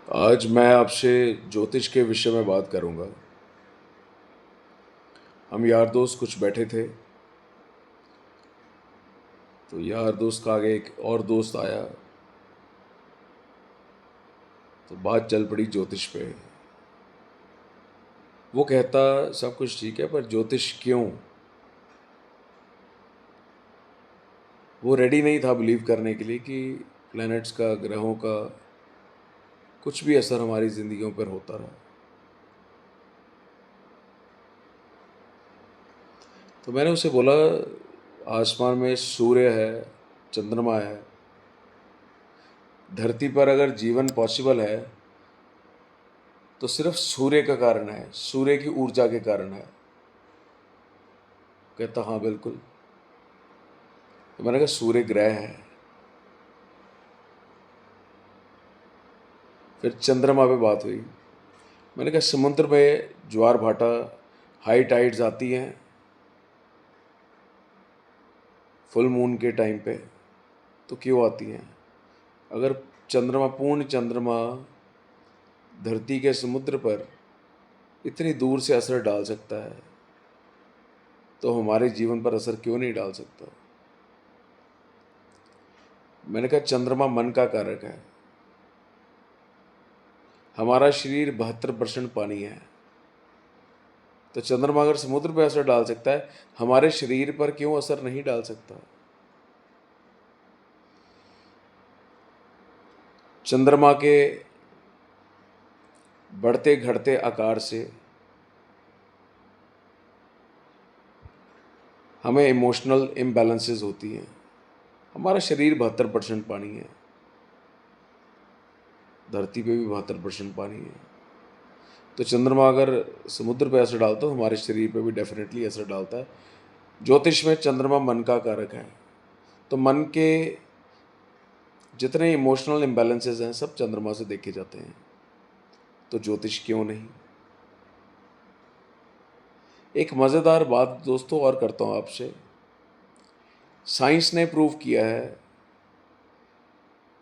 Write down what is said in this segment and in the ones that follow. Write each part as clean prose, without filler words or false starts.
आज मैं आपसे ज्योतिष के विषय में बात करूंगा। हम यार दोस्त कुछ बैठे थे, तो यार दोस्त का आगे एक और दोस्त आया, तो बात चल पड़ी ज्योतिष पे। वो कहता सब कुछ ठीक है, पर ज्योतिष क्यों? वो रेडी नहीं था बिलीव करने के लिए कि प्लैनेट्स का, ग्रहों का कुछ भी असर हमारी ज़िंदगियों पर होता रहा। तो मैंने उसे बोला, आसमान में सूर्य है, चंद्रमा है, धरती पर अगर जीवन पॉसिबल है तो सिर्फ सूर्य का कारण है, सूर्य की ऊर्जा के कारण है। कहता हाँ बिल्कुल। तो मैंने कहा सूर्य ग्रह है। फिर चंद्रमा पे बात हुई। मैंने कहा समुद्र में ज्वार भाटा, हाई टाइड्स आती हैं फुल मून के टाइम पे, तो क्यों आती हैं? अगर चंद्रमा, पूर्ण चंद्रमा धरती के समुद्र पर इतनी दूर से असर डाल सकता है, तो हमारे जीवन पर असर क्यों नहीं डाल सकता? मैंने कहा चंद्रमा मन का कारक है। हमारा शरीर 72% पानी है, तो चंद्रमा अगर समुद्र पर असर डाल सकता है, हमारे शरीर पर क्यों असर नहीं डाल सकता? चंद्रमा के बढ़ते घटते आकार से हमें इमोशनल इम्बैलेंसेस होती हैं। हमारा शरीर 72% पानी है, धरती पे भी 72% पानी है। तो चंद्रमा अगर समुद्र पे असर डालता है, तो हमारे शरीर पे भी डेफिनेटली असर डालता है। ज्योतिष में चंद्रमा मन का कारक है, तो मन के जितने इमोशनल इम्बैलेंसेस हैं सब चंद्रमा से देखे जाते हैं। तो ज्योतिष क्यों नहीं? एक मज़ेदार बात दोस्तों और करता हूँ आपसे। साइंस ने प्रूव किया है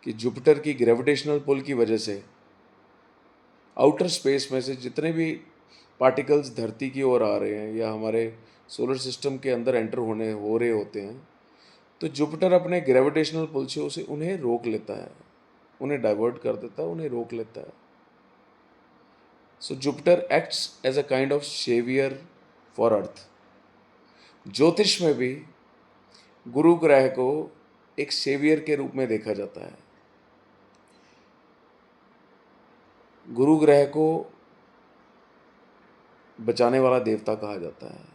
कि जुपिटर की ग्रेविटेशनल पुल की वजह से आउटर स्पेस में से जितने भी पार्टिकल्स धरती की ओर आ रहे हैं या हमारे सोलर सिस्टम के अंदर एंटर हो रहे होते हैं, तो जुपिटर अपने ग्रेविटेशनल पुल से उन्हें रोक लेता है, उन्हें डाइवर्ट कर देता है, उन्हें रोक लेता है। So Jupiter acts as a kind of saviour for Earth. ज्योतिष में भी गुरु ग्रह को एक सेवियर के रूप में देखा जाता है। गुरु ग्रह को बचाने वाला देवता कहा जाता है।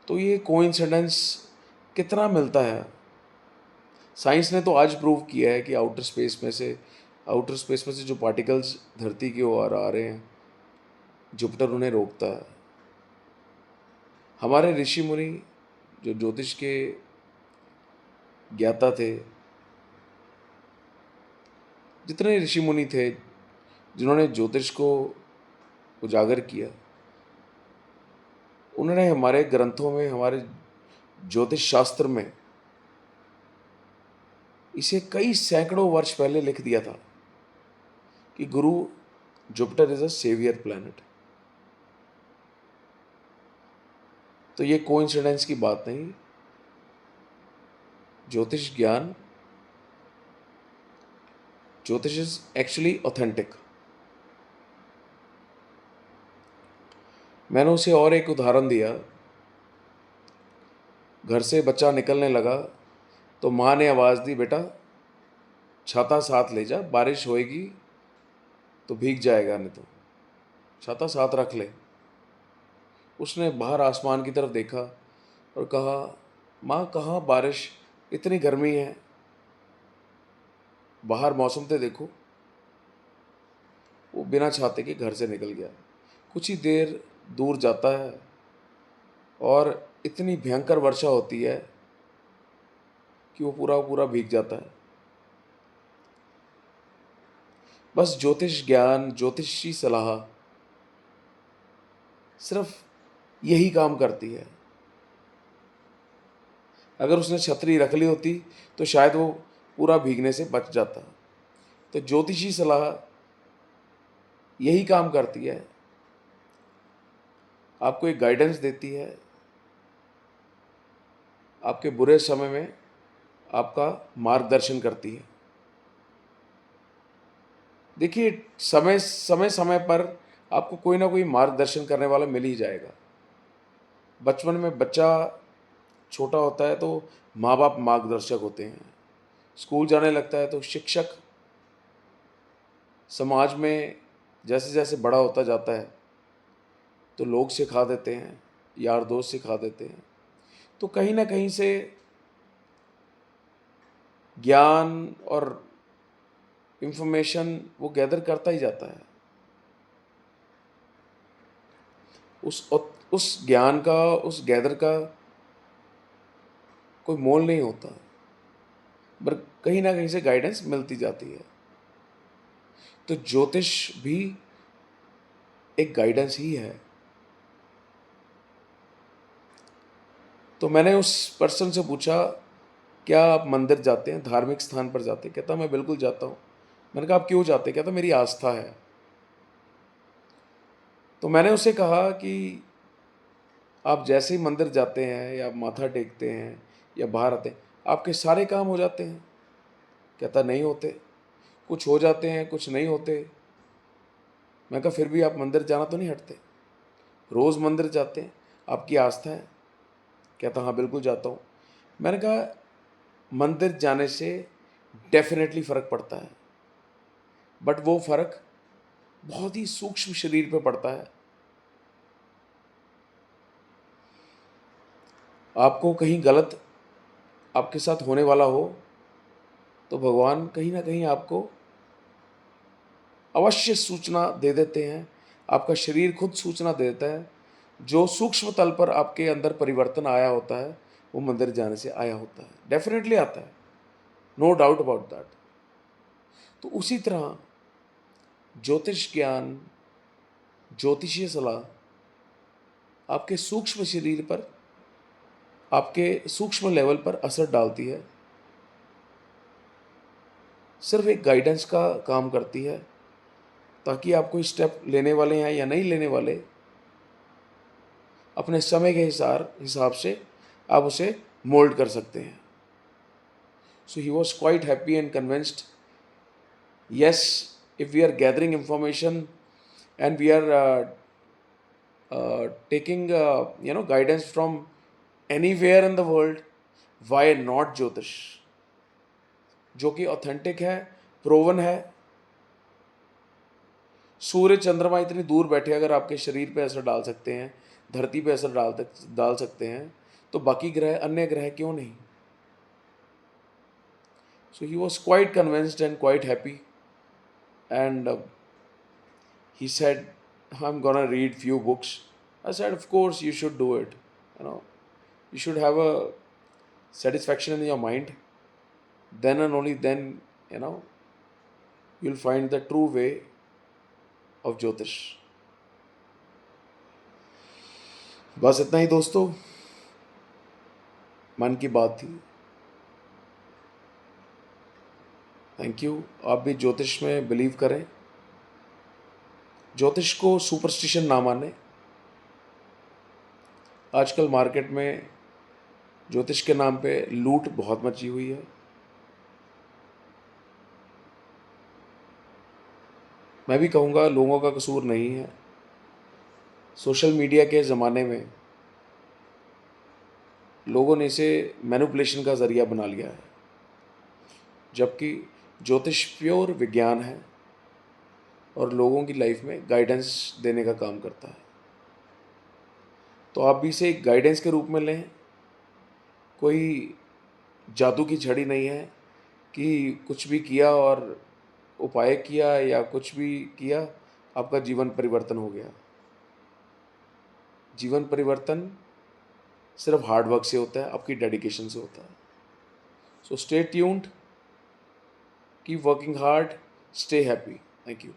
तो ये कोइंसिडेंस कितना मिलता है? साइंस ने तो आज प्रूव किया है कि आउटर स्पेस में से जो पार्टिकल्स धरती की ओर आ रहे हैं, जुपिटर उन्हें रोकता है। हमारे ऋषि मुनि जो ज्योतिष के ज्ञाता थे, जितने ऋषि मुनि थे जिन्होंने ज्योतिष को उजागर किया, उन्होंने हमारे ग्रंथों में, हमारे ज्योतिष शास्त्र में इसे कई सैकड़ों वर्ष पहले लिख दिया था कि Guru Jupiter is a saviour planet. तो ये कोइंसिडेंस की बात नहीं। ज्योतिष ज्ञान, ज्योतिष इज एक्चुअली ऑथेंटिक। मैंने उसे और एक उदाहरण दिया। घर से बच्चा निकलने लगा तो माँ ने आवाज़ दी, बेटा छाता साथ ले जा, बारिश होएगी तो भीग जाएगा, नहीं तो छाता साथ रख ले। उसने बाहर आसमान की तरफ देखा और कहा, माँ कहाँ बारिश, इतनी गर्मी है, बाहर मौसम तो देखो। वो बिना छाते के घर से निकल गया। कुछ ही देर दूर जाता है और इतनी भयंकर वर्षा होती है कि वो पूरा पूरा भीग जाता है। बस ज्योतिष ज्ञान, ज्योतिषी सलाह सिर्फ यही काम करती है। अगर उसने छतरी रख ली होती तो शायद वो पूरा भीगने से बच जाता। तो ज्योतिषी सलाह यही काम करती है, आपको एक गाइडेंस देती है, आपके बुरे समय में आपका मार्गदर्शन करती है। देखिए, समय समय समय पर आपको कोई ना कोई मार्गदर्शन करने वाला मिल ही जाएगा। बचपन में बच्चा छोटा होता है तो माँ बाप मार्गदर्शक होते हैं, स्कूल जाने लगता है तो शिक्षक, समाज में जैसे जैसे बड़ा होता जाता है तो लोग सिखा देते हैं, यार दोस्त सिखा देते हैं। तो कहीं ना कहीं से ज्ञान और इंफॉर्मेशन वो गैदर करता ही जाता है। उस ज्ञान का, उस गैदर का कोई मोल नहीं होता, पर कहीं ना कहीं से गाइडेंस मिलती जाती है। तो ज्योतिष भी एक गाइडेंस ही है। तो मैंने उस पर्सन से पूछा, क्या आप मंदिर जाते हैं, धार्मिक स्थान पर जाते हैं? कहता मैं बिल्कुल जाता हूँ। मैंने कहा आप क्यों जाते हैं? कहता मेरी आस्था है। तो मैंने उसे कहा कि आप जैसे ही मंदिर जाते हैं या माथा टेकते हैं या बाहर आते हैं, आपके सारे काम हो जाते हैं? कहता नहीं होते, कुछ हो जाते हैं, कुछ नहीं होते। मैं कहा फिर भी आप मंदिर जाना तो नहीं हटते? रोज़ मंदिर जाते हैं, आपकी आस्था है? कहता हाँ बिल्कुल जाता हूँ। मैंने कहा मंदिर जाने से डेफिनेटली फ़र्क पड़ता है, बट वो फ़र्क बहुत ही सूक्ष्म शरीर पे पड़ता है। आपको कहीं गलत आपके साथ होने वाला हो तो भगवान कहीं ना कहीं आपको अवश्य सूचना दे देते हैं, आपका शरीर खुद सूचना दे देता है। जो सूक्ष्म तल पर आपके अंदर परिवर्तन आया होता है वो मंदिर जाने से आया होता है, डेफिनेटली आता है, नो डाउट अबाउट दैट। तो उसी तरह ज्योतिष ज्ञान, ज्योतिषीय सलाह आपके सूक्ष्म शरीर पर, आपके सूक्ष्म लेवल पर असर डालती है, सिर्फ एक गाइडेंस का काम करती है, ताकि आप कोई स्टेप लेने वाले हैं या नहीं लेने वाले, अपने समय के हिसाब से आप उसे मोल्ड कर सकते हैं। So he was quite happy and convinced, yes, if we are gathering information and we are taking guidance from anywhere in the world, why not ज्योतिष, जो कि ऑथेंटिक है, प्रोवन है। सूर्य चंद्रमा इतनी दूर बैठे अगर आपके शरीर पे असर डाल सकते हैं, धरती पे असर डाल सकते हैं, तो बाकी ग्रह, अन्य ग्रह क्यों नहीं? So he was quite convinced and quite happy, and he said, I'm gonna read few books. I said, of course you should do it. You know, you should have a satisfaction in your mind. Then and only then, you know, you'll find the true way of Jyotish. बस इतना ही दोस्तों, मन की बात थी। Thank you. आप भी ज्योतिष में बिलीव करें, ज्योतिष को सुपरस्टिशन ना माने। आजकल मार्केट में ज्योतिष के नाम पे लूट बहुत मची हुई है। मैं भी कहूँगा लोगों का कसूर नहीं है। सोशल मीडिया के ज़माने में लोगों ने इसे मैनिपुलेशन का ज़रिया बना लिया है, जबकि ज्योतिष प्योर विज्ञान है और लोगों की लाइफ में गाइडेंस देने का काम करता है। तो आप भी इसे एक गाइडेंस के रूप में लें। कोई जादू की छड़ी नहीं है कि कुछ भी किया और उपाय किया या कुछ भी किया आपका जीवन परिवर्तन हो गया। जीवन परिवर्तन सिर्फ हार्ड वर्क से होता है, आपकी डेडिकेशन से होता है। So stay tuned, keep working hard, stay happy. Thank you.